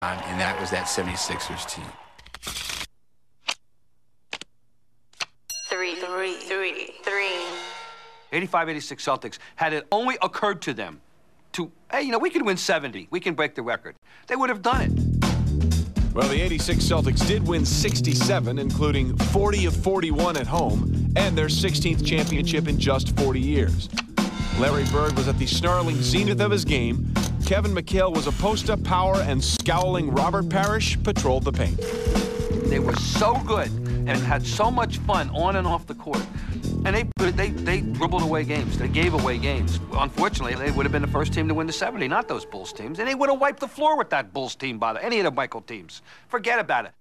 and that was that 76ers team. 85-86 Celtics, had it only occurred to them to, hey, you know, we can win 70. We can break the record. They would have done it. Well, the 86 Celtics did win 67, including 40 of 41 at home, and their 16th championship in just 40 years. Larry Bird was at the snarling zenith of his game. Kevin McHale was a post-up power, and scowling Robert Parrish patrolled the paint. They were so good and had so much fun on and off the court. And they dribbled away games. They gave away games. Unfortunately, they would have been the first team to win the 70, not those Bulls teams. And they would have wiped the floor with that Bulls team, by any of the Michael teams. Forget about it.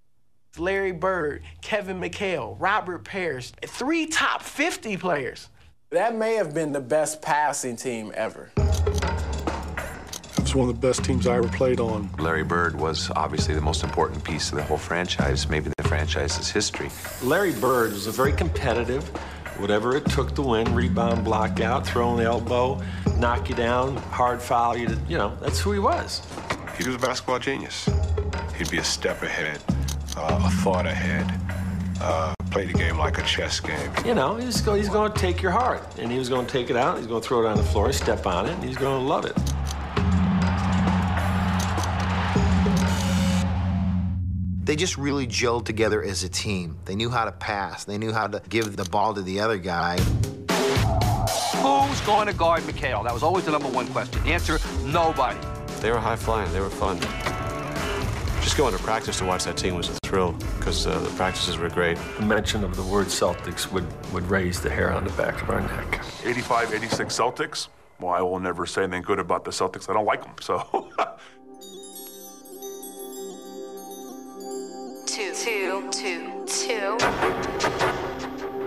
Larry Bird, Kevin McHale, Robert Parrish, 3 top 50 players. That may have been the best passing team ever. It's one of the best teams I ever played on. Larry Bird was obviously the most important piece of the whole franchise, maybe the franchise's history. Larry Bird was a very competitive, whatever it took to win, rebound, block out, throw an elbow, knock you down, hard foul you, that's who he was. He was a basketball genius. He'd be a step ahead, a thought ahead, play the game like a chess game. He's going to take your heart, and he was going to take it out, he's going to throw it on the floor, step on it, and he's going to love it. They just really gelled together as a team. They knew how to pass. They knew how to give the ball to the other guy. Who's going to guard McHale? That was always the #1 question. The answer, nobody. They were high-flying. They were fun. Just going to practice to watch that team was a thrill because the practices were great. The mention of the word Celtics would raise the hair on the back of our neck. 85-86 Celtics? Well, I will never say anything good about the Celtics. I don't like them, so... Two.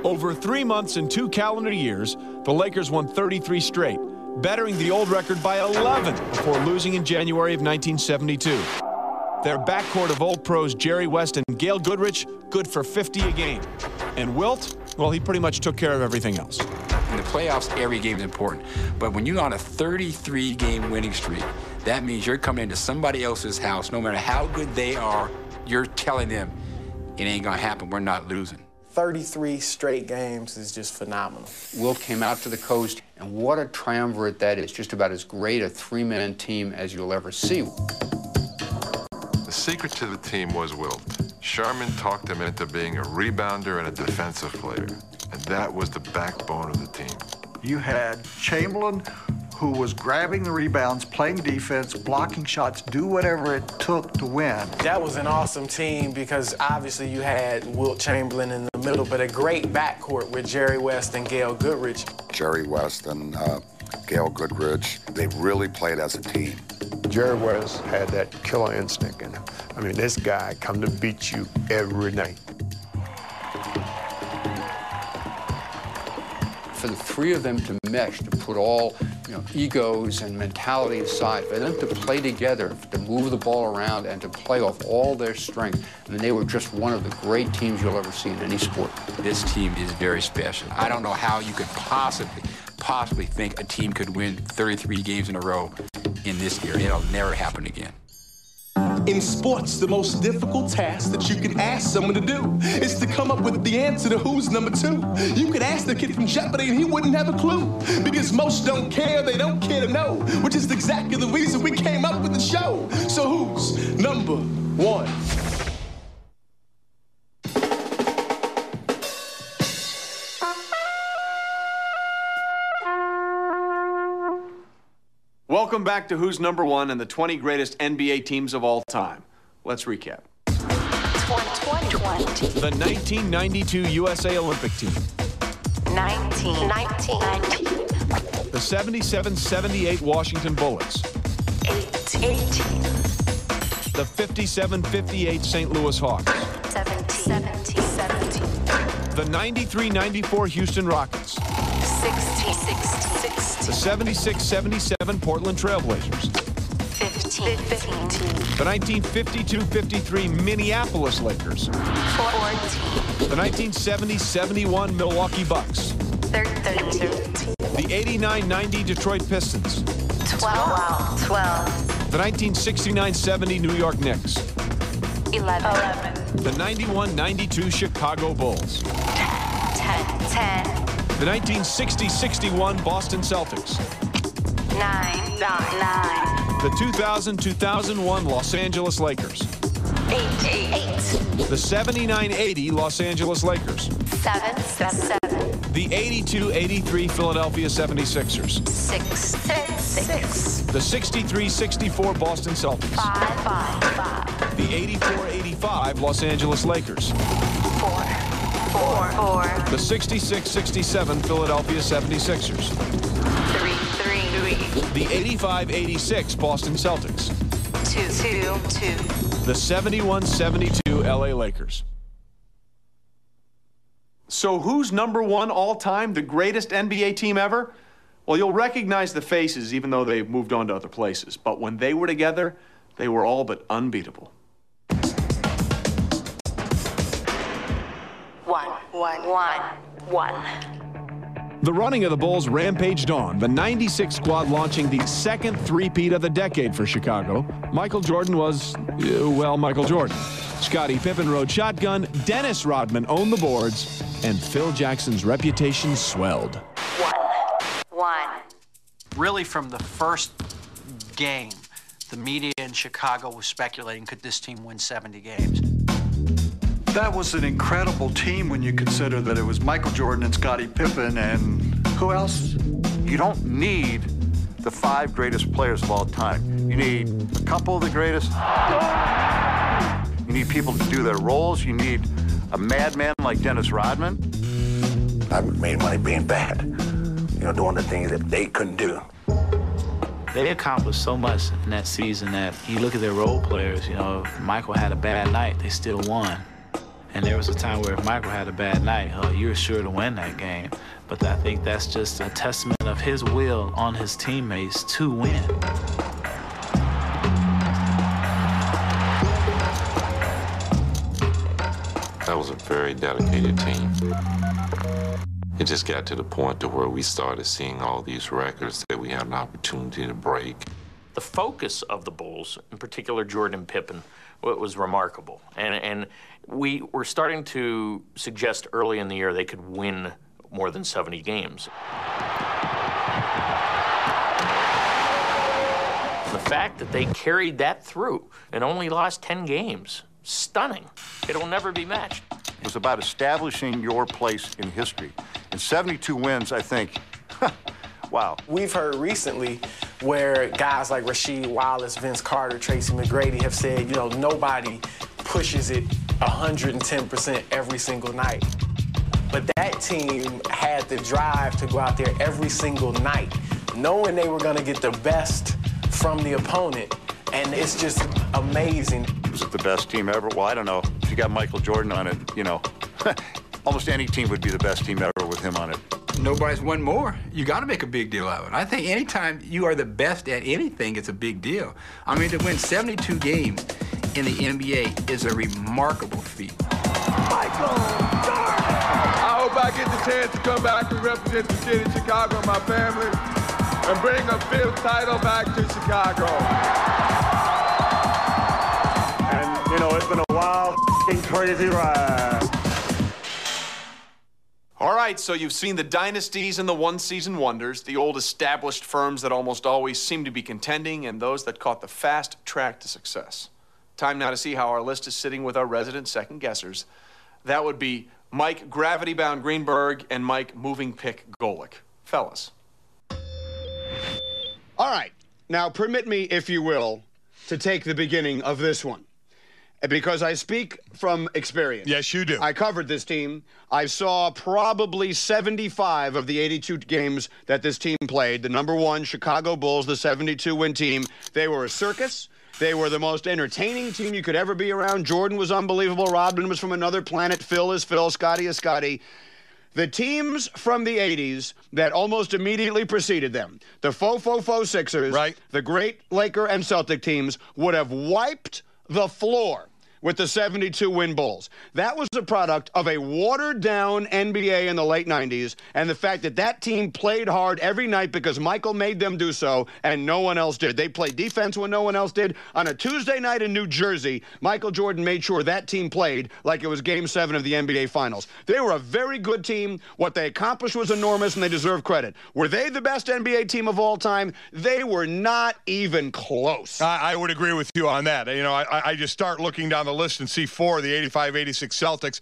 Over 3 months and 2 calendar years, the Lakers won 33 straight, bettering the old record by 11 before losing in January of 1972. Their backcourt of old pros Jerry West and Gail Goodrich, good for 50 a game. And Wilt, well, he pretty much took care of everything else. In the playoffs, every game is important. But when you're on a 33-game winning streak, that means you're coming into somebody else's house, no matter how good they are, you're telling them, it ain't gonna happen, we're not losing. 33 straight games is just phenomenal. Wilt came out to the coast, and what a triumvirate that is. Just about as great a 3-man team as you'll ever see. The secret to the team was Wilt. Sharman talked him into being a rebounder and a defensive player, and that was the backbone of the team. You had Chamberlain, who was grabbing the rebounds, playing defense, blocking shots, do whatever it took to win. That was an awesome team because obviously you had Wilt Chamberlain in the middle, but a great backcourt with Jerry West and Gail Goodrich. Jerry West and Gail Goodrich, they really played as a team. Jerry West had that killer instinct in him. I mean, this guy come to beat you every night. For the 3 of them to mesh, to put all egos and mentality aside, for them to play together, to move the ball around and to play off all their strength, and they were just one of the great teams you'll ever see in any sport. This team is very special. I don't know how you could possibly think a team could win 33 games in a row in this year. It'll never happen again. In sports, the most difficult task that you can ask someone to do is to come up with the answer to who's number 2. You could ask the kid from Jeopardy and he wouldn't have a clue. Because most don't care, they don't care to know. Which is exactly the reason we came up with the show. So who's number 1? Welcome back to Who's Number 1 and the 20 greatest NBA teams of all time. Let's recap. 2020. The 1992 USA Olympic team. 1990. The 77-78 Washington Bullets. 18. The 57-58 St. Louis Hawks. 17. The 93-94 Houston Rockets. 16. The 76-77 Portland Trailblazers. 15. The 1952-53 Minneapolis Lakers. 14. The 1970-71 Milwaukee Bucks. 13. The 89-90 Detroit Pistons. 12. The 1969-70 New York Knicks. 11. The 91-92 Chicago Bulls. 10. The 1960-61 Boston Celtics. 9. The 2000-2001 Los Angeles Lakers. 8. The 79-80 Los Angeles Lakers. 7. The 82-83 Philadelphia 76ers. 6. The 63-64 Boston Celtics. 5. The 84-85 Los Angeles Lakers. 4. The 66-67 Philadelphia 76ers. 3. The 85-86 Boston Celtics. 2. The 71-72 LA Lakers. So who's #1 all-time, the greatest NBA team ever? Well, you'll recognize the faces even though they've moved on to other places. But when they were together, they were all but unbeatable. 1. The running of the Bulls rampaged on, the 96 squad launching the second three-peat of the decade for Chicago. Michael Jordan was, well, Michael Jordan. Scottie Pippen rode shotgun, Dennis Rodman owned the boards, and Phil Jackson's reputation swelled. 1. Really, from the first game, the media in Chicago was speculating, could this team win 70 games? That was an incredible team when you consider that it was Michael Jordan and Scottie Pippen and who else? You don't need the 5 greatest players of all time. You need a couple of the greatest. You need people to do their roles. You need a madman like Dennis Rodman. I made money being bad, doing the things that they couldn't do. They accomplished so much in that season that you look at their role players, if Michael had a bad night, they still won. And there was a time where if Michael had a bad night, you were sure to win that game. But I think that's just a testament of his will on his teammates to win. That was a very dedicated team. It just got to the point to where we started seeing all these records that we had an opportunity to break. The focus of the Bulls, in particular Jordan and Pippen, was remarkable. And we were starting to suggest early in the year they could win more than 70 games. The fact that they carried that through and only lost 10 games, stunning. It'll never be matched. It was about establishing your place in history. And 72 wins, I think, wow. We've heard recently where guys like Rasheed Wallace, Vince Carter, Tracy McGrady have said, nobody pushes it 110% every single night. But that team had the drive to go out there every single night, knowing they were going to get the best from the opponent. And it's just amazing. Was it the best team ever? Well, I don't know. If you got Michael Jordan on it, almost any team would be the best team ever with him on it. Nobody's won more. You got to make a big deal of it. I think anytime you are the best at anything, it's a big deal. I mean, to win 72 games in the NBA is a remarkable feat. Michael Jordan! I hope I get the chance to come back and represent the city of Chicago and my family and bring a fifth title back to Chicago. And, it's been a wild, crazy ride. All right, so you've seen the dynasties and the one-season wonders, the old established firms that almost always seem to be contending, and those that caught the fast track to success. Time now to see how our list is sitting with our resident second-guessers. That would be Mike Gravity-Bound Greenberg and Mike Moving Pick Golick. Fellas. All right. Now, permit me, if you will, to take the beginning of this one. Because I speak from experience. Yes, you do. I covered this team. I saw probably 75 of the 82 games that this team played. The #1 Chicago Bulls, the 72-win team. They were a circus. They were the most entertaining team you could ever be around. Jordan was unbelievable. Rodman was from another planet. Phil is Phil. Scottie is Scottie. The teams from the 80s that almost immediately preceded them, the faux Sixers, right, the great Laker and Celtic teams, would have wiped the floor with the 72-win Bulls. That was a product of a watered-down NBA in the late 90s and the fact that that team played hard every night because Michael made them do so and no one else did. They played defense when no one else did. On a Tuesday night in New Jersey, Michael Jordan made sure that team played like it was Game 7 of the NBA Finals. They were a very good team. What they accomplished was enormous, and they deserve credit. Were they the best NBA team of all time? They were not even close. I would agree with you on that. You know, I just start looking down the list and see 4 of the 85-86 Celtics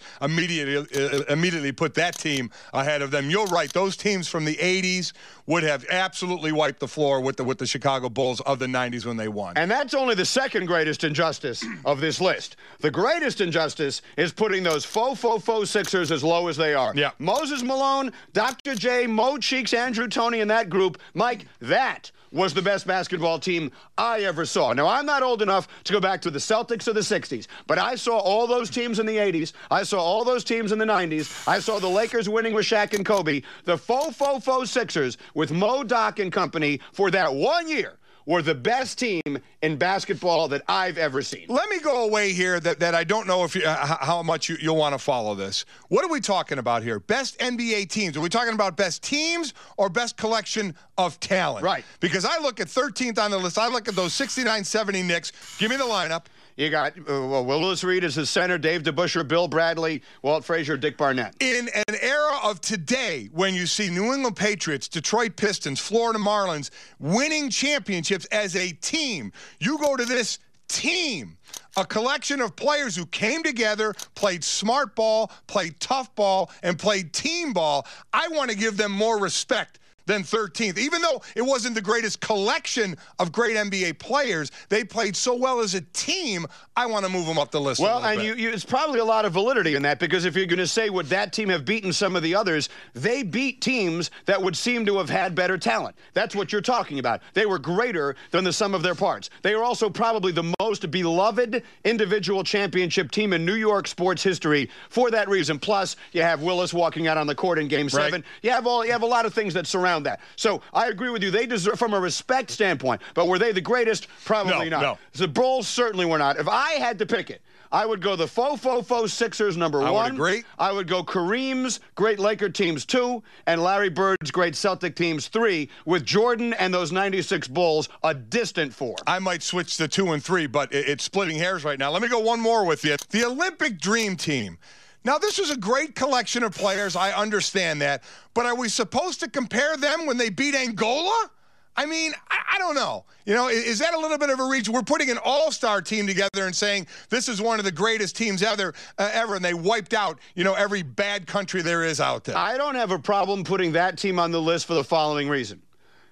immediately put that team ahead of them. You're right. Those teams from the 80s would have absolutely wiped the floor with the Chicago Bulls of the 90s when they won. And that's only the second greatest injustice of this list. The greatest injustice is putting those faux Sixers as low as they are. Yeah. Moses Malone, Dr. J, Mo Cheeks, Andrew Toney, and that group, Mike, that was the best basketball team I ever saw. Now, I'm not old enough to go back to the Celtics of the 60s, but I saw all those teams in the 80s. I saw all those teams in the 90s. I saw the Lakers winning with Shaq and Kobe. The faux Sixers with Mo, Doc, and company for that 1 year were the best team in basketball that I've ever seen. Let me go away here that I don't know if how much you'll want to follow this. What are we talking about here? Best NBA teams. Are we talking about best teams or best collection of talent? Right. Because I look at 13th on the list. I look at those 69-70 Knicks. Give me the lineup. You got Willis Reed as his center, Dave DeBusschere, Bill Bradley, Walt Frazier, Dick Barnett. In an era of today, when you see New England Patriots, Detroit Pistons, Florida Marlins winning championships as a team, you go to this team, a collection of players who came together, played smart ball, played tough ball, and played team ball. I want to give them more respect than 13th. Even though it wasn't the greatest collection of great NBA players, they played so well as a team, I want to move them up the list a little bit. Well, and it's probably a lot of validity in that, because if you're going to say, would that team have beaten some of the others, they beat teams that would seem to have had better talent. That's what you're talking about. They were greater than the sum of their parts. They are also probably the most beloved individual championship team in New York sports history for that reason. Plus, you have Willis walking out on the court in Game 7. Right. You have a lot of things that surround that. So I agree with you. They deserve, from a respect standpoint, but were they the greatest? Probably not. No. The Bulls certainly were not. If I had to pick it, I would go the faux Sixers number 1. I would agree. I would go Kareem's great Laker teams 2 and Larry Bird's great Celtic teams 3, with Jordan and those 96 Bulls a distant 4. I might switch to 2 and 3, but it's splitting hairs right now. Let me go one more with you. The Olympic Dream Team. Now, this was a great collection of players. I understand that. But are we supposed to compare them when they beat Angola? I mean, I don't know. You know, is that a little bit of a reach? We're putting an all-star team together and saying this is one of the greatest teams ever, and they wiped out, you know, every bad country there is out there. I don't have a problem putting that team on the list for the following reason.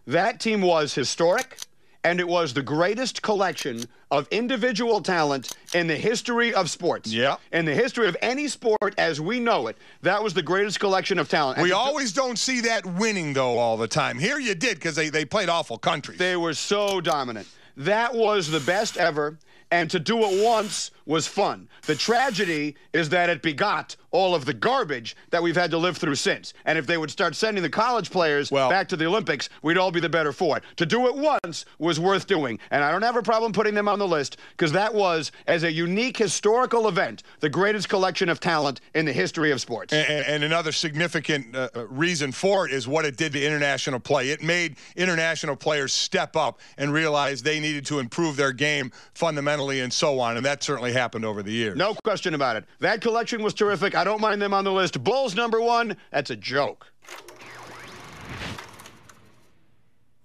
That team was historic, and it was the greatest collection of individual talent in the history of sports. Yeah. In the history of any sport as we know it, that was the greatest collection of talent. We always don't see that winning, though, all the time. Here you did, because they played awful countries. They were so dominant. That was the best ever, and to do it once was fun. The tragedy is that it begot all of the garbage that we've had to live through since. And if they would start sending the college players back to the Olympics, we'd all be the better for it. To do it once was worth doing. And I don't have a problem putting them on the list, because that was, as a unique historical event, the greatest collection of talent in the history of sports. And another significant reason for it is what it did to international play. It made international players step up and realize they needed to improve their game fundamentally and so on. And that certainly happened over the years. No question about it. That collection was terrific. I don't mind them on the list. Bulls number 1, that's a joke.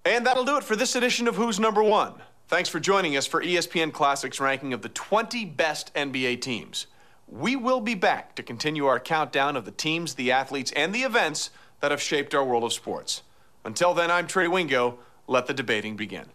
And that'll do it for this edition of Who's Number 1. Thanks for joining us for ESPN Classic's ranking of the 20 best NBA teams. We will be back to continue our countdown of the teams, the athletes, and the events that have shaped our world of sports. Until then, I'm Trey Wingo. Let the debating begin.